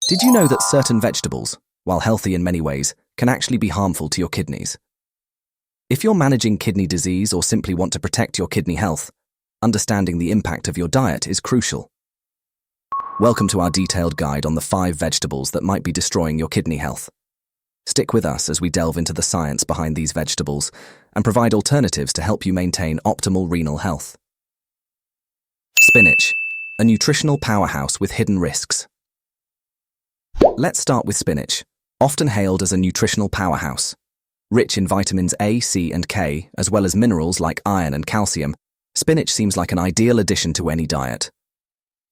Did you know that certain vegetables, while healthy in many ways, can actually be harmful to your kidneys? If you're managing kidney disease or simply want to protect your kidney health, understanding the impact of your diet is crucial. Welcome to our detailed guide on the 5 vegetables that might be destroying your kidney health. Stick with us as we delve into the science behind these vegetables and provide alternatives to help you maintain optimal renal health. Spinach, a nutritional powerhouse with hidden risks. Let's start with spinach, often hailed as a nutritional powerhouse. Rich in vitamins A, C, and K, as well as minerals like iron and calcium, spinach seems like an ideal addition to any diet.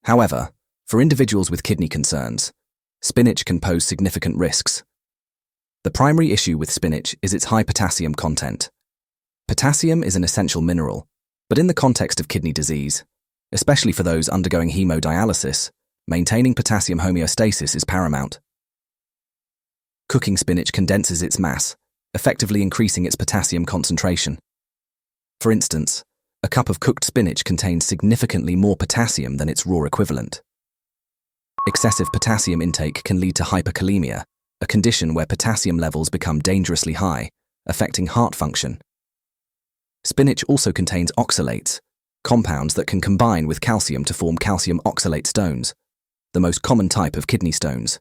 However, for individuals with kidney concerns, spinach can pose significant risks. The primary issue with spinach is its high potassium content. Potassium is an essential mineral, but in the context of kidney disease, especially for those undergoing hemodialysis, maintaining potassium homeostasis is paramount. Cooking spinach condenses its mass, effectively increasing its potassium concentration. For instance, a cup of cooked spinach contains significantly more potassium than its raw equivalent. Excessive potassium intake can lead to hyperkalemia, a condition where potassium levels become dangerously high, affecting heart function. Spinach also contains oxalates, compounds that can combine with calcium to form calcium oxalate stones, the most common type of kidney stones.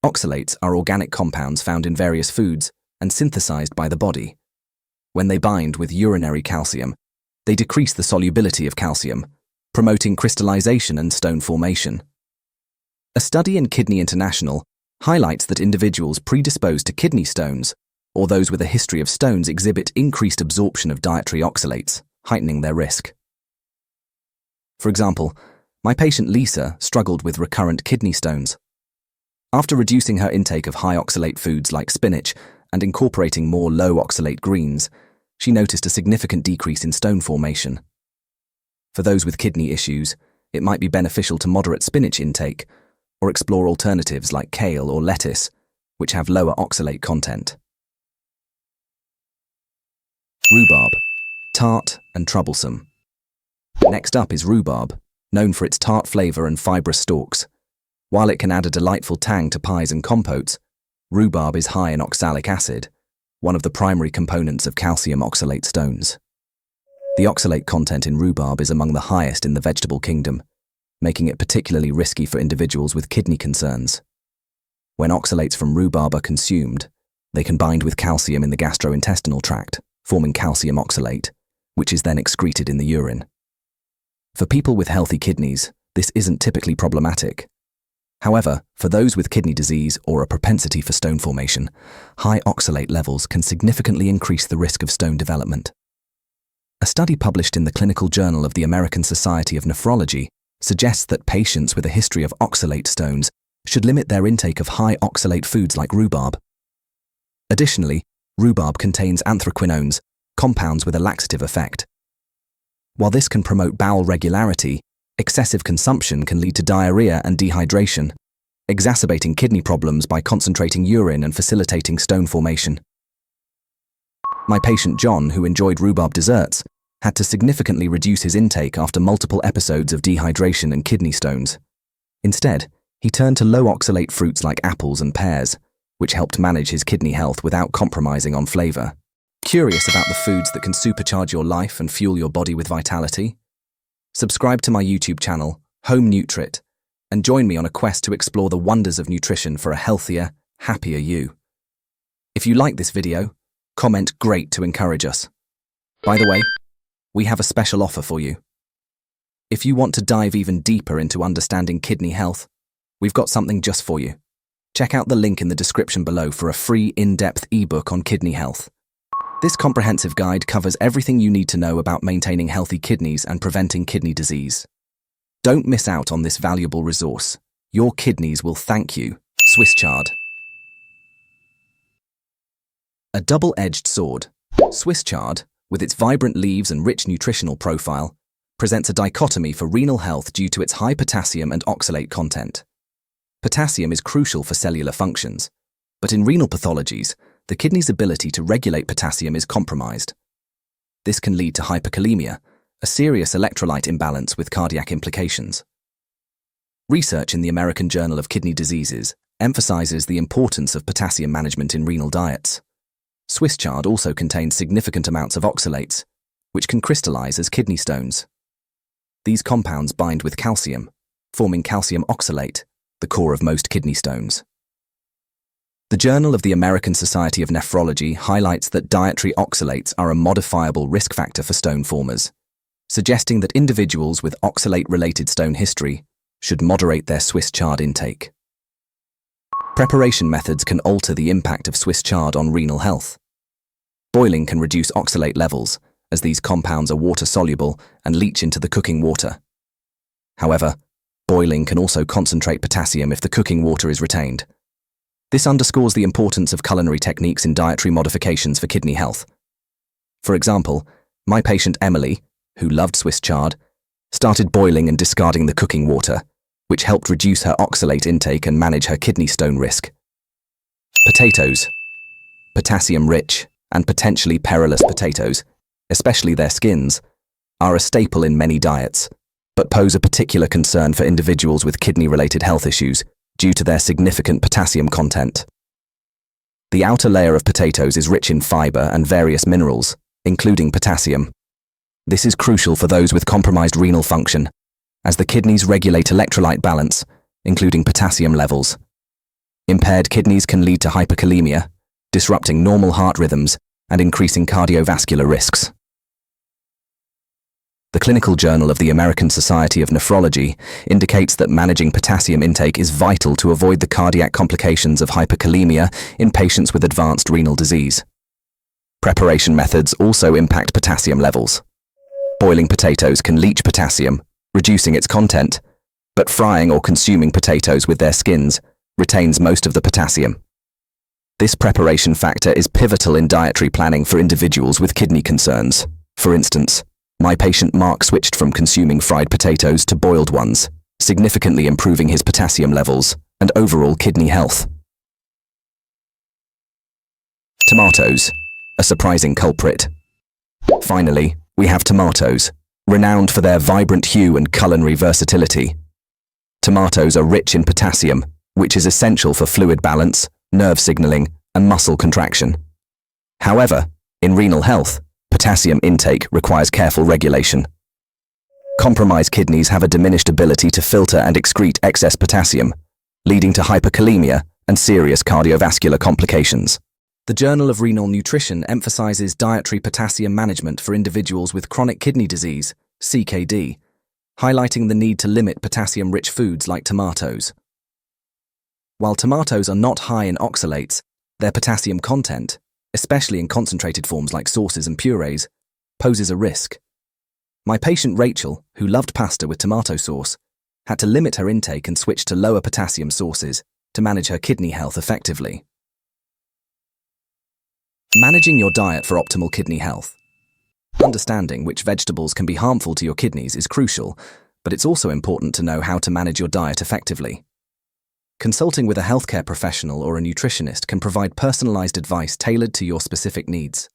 Oxalates are organic compounds found in various foods and synthesized by the body. When they bind with urinary calcium, they decrease the solubility of calcium, promoting crystallization and stone formation. A study in Kidney International highlights that individuals predisposed to kidney stones or those with a history of stones exhibit increased absorption of dietary oxalates, heightening their risk. For example, my patient Lisa struggled with recurrent kidney stones. After reducing her intake of high oxalate foods like spinach and incorporating more low oxalate greens, she noticed a significant decrease in stone formation. For those with kidney issues, it might be beneficial to moderate spinach intake or explore alternatives like kale or lettuce, which have lower oxalate content. Rhubarb, tart and troublesome. Next up is rhubarb, known for its tart flavor and fibrous stalks. While it can add a delightful tang to pies and compotes, rhubarb is high in oxalic acid, one of the primary components of calcium oxalate stones. The oxalate content in rhubarb is among the highest in the vegetable kingdom, making it particularly risky for individuals with kidney concerns. When oxalates from rhubarb are consumed, they can bind with calcium in the gastrointestinal tract, forming calcium oxalate, which is then excreted in the urine. For people with healthy kidneys, this isn't typically problematic. However, for those with kidney disease or a propensity for stone formation, high oxalate levels can significantly increase the risk of stone development. A study published in the Clinical Journal of the American Society of Nephrology suggests that patients with a history of oxalate stones should limit their intake of high oxalate foods like rhubarb. Additionally, rhubarb contains anthraquinones, compounds with a laxative effect. While this can promote bowel regularity, excessive consumption can lead to diarrhea and dehydration, exacerbating kidney problems by concentrating urine and facilitating stone formation. My patient John, who enjoyed rhubarb desserts, had to significantly reduce his intake after multiple episodes of dehydration and kidney stones. Instead, he turned to low oxalate fruits like apples and pears, which helped manage his kidney health without compromising on flavor. Curious about the foods that can supercharge your life and fuel your body with vitality? Subscribe to my YouTube channel, Home Nutrit, and join me on a quest to explore the wonders of nutrition for a healthier, happier you. If you like this video, comment "Great" to encourage us. By the way, we have a special offer for you. If you want to dive even deeper into understanding kidney health, we've got something just for you. Check out the link in the description below for a free in-depth ebook on kidney health. This comprehensive guide covers everything you need to know about maintaining healthy kidneys and preventing kidney disease. Don't miss out on this valuable resource. Your kidneys will thank you. Swiss chard. A double-edged sword. Swiss chard, with its vibrant leaves and rich nutritional profile, presents a dichotomy for renal health due to its high potassium and oxalate content. Potassium is crucial for cellular functions, but in renal pathologies, the kidney's ability to regulate potassium is compromised. This can lead to hyperkalemia, a serious electrolyte imbalance with cardiac implications. Research in the American Journal of Kidney Diseases emphasizes the importance of potassium management in renal diets. Swiss chard also contains significant amounts of oxalates, which can crystallize as kidney stones. These compounds bind with calcium, forming calcium oxalate, the core of most kidney stones. The Journal of the American Society of Nephrology highlights that dietary oxalates are a modifiable risk factor for stone formers, suggesting that individuals with oxalate-related stone history should moderate their Swiss chard intake. Preparation methods can alter the impact of Swiss chard on renal health. Boiling can reduce oxalate levels, as these compounds are water-soluble and leach into the cooking water. However, boiling can also concentrate potassium if the cooking water is retained. This underscores the importance of culinary techniques in dietary modifications for kidney health. For example, my patient Emily, who loved Swiss chard, started boiling and discarding the cooking water, which helped reduce her oxalate intake and manage her kidney stone risk. Potatoes. Potassium-rich and potentially perilous potatoes, especially their skins, are a staple in many diets, but pose a particular concern for individuals with kidney-related health issues due to their significant potassium content. The outer layer of potatoes is rich in fiber and various minerals, including potassium. This is crucial for those with compromised renal function, as the kidneys regulate electrolyte balance, including potassium levels. Impaired kidneys can lead to hyperkalemia, disrupting normal heart rhythms and increasing cardiovascular risks. The Clinical Journal of the American Society of Nephrology indicates that managing potassium intake is vital to avoid the cardiac complications of hyperkalemia in patients with advanced renal disease. Preparation methods also impact potassium levels. Boiling potatoes can leach potassium, reducing its content, but frying or consuming potatoes with their skins retains most of the potassium. This preparation factor is pivotal in dietary planning for individuals with kidney concerns. For instance, my patient Mark switched from consuming fried potatoes to boiled ones, significantly improving his potassium levels and overall kidney health. Tomatoes, a surprising culprit. Finally, we have tomatoes, renowned for their vibrant hue and culinary versatility. Tomatoes are rich in potassium, which is essential for fluid balance, nerve signaling, and muscle contraction. However, in renal health, potassium intake requires careful regulation. Compromised kidneys have a diminished ability to filter and excrete excess potassium, leading to hyperkalemia and serious cardiovascular complications. The Journal of Renal Nutrition emphasizes dietary potassium management for individuals with chronic kidney disease, CKD, highlighting the need to limit potassium-rich foods like tomatoes. While tomatoes are not high in oxalates, their potassium content, especially in concentrated forms like sauces and purees, poses a risk. My patient Rachel, who loved pasta with tomato sauce, had to limit her intake and switch to lower potassium sources to manage her kidney health effectively. Managing your diet for optimal kidney health. Understanding which vegetables can be harmful to your kidneys is crucial, but it's also important to know how to manage your diet effectively. Consulting with a healthcare professional or a nutritionist can provide personalized advice tailored to your specific needs.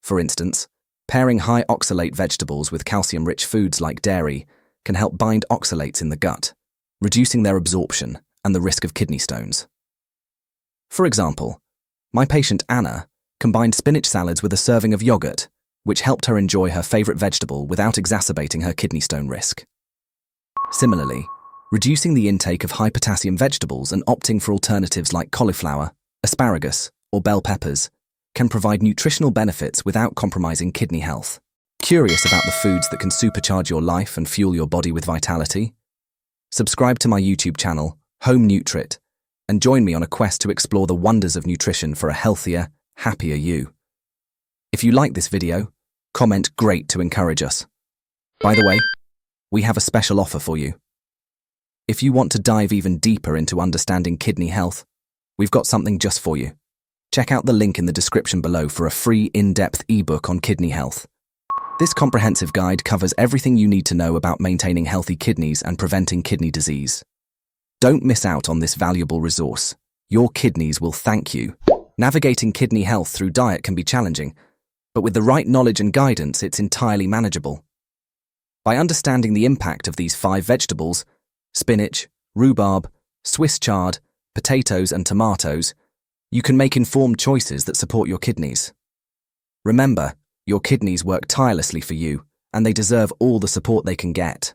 For instance, pairing high oxalate vegetables with calcium-rich foods like dairy can help bind oxalates in the gut, reducing their absorption and the risk of kidney stones. For example, my patient Anna combined spinach salads with a serving of yogurt, which helped her enjoy her favorite vegetable without exacerbating her kidney stone risk. Similarly, reducing the intake of high-potassium vegetables and opting for alternatives like cauliflower, asparagus, or bell peppers can provide nutritional benefits without compromising kidney health. Curious about the foods that can supercharge your life and fuel your body with vitality? Subscribe to my YouTube channel, Home Nutrit, and join me on a quest to explore the wonders of nutrition for a healthier, happier you. If you like this video, comment "Great" to encourage us. By the way, we have a special offer for you. If you want to dive even deeper into understanding kidney health, we've got something just for you. Check out the link in the description below for a free in-depth ebook on kidney health. This comprehensive guide covers everything you need to know about maintaining healthy kidneys and preventing kidney disease. Don't miss out on this valuable resource. Your kidneys will thank you. Navigating kidney health through diet can be challenging, but with the right knowledge and guidance, it's entirely manageable. By understanding the impact of these 5 vegetables, spinach, rhubarb, Swiss chard, potatoes and tomatoes, you can make informed choices that support your kidneys. Remember, your kidneys work tirelessly for you, and they deserve all the support they can get.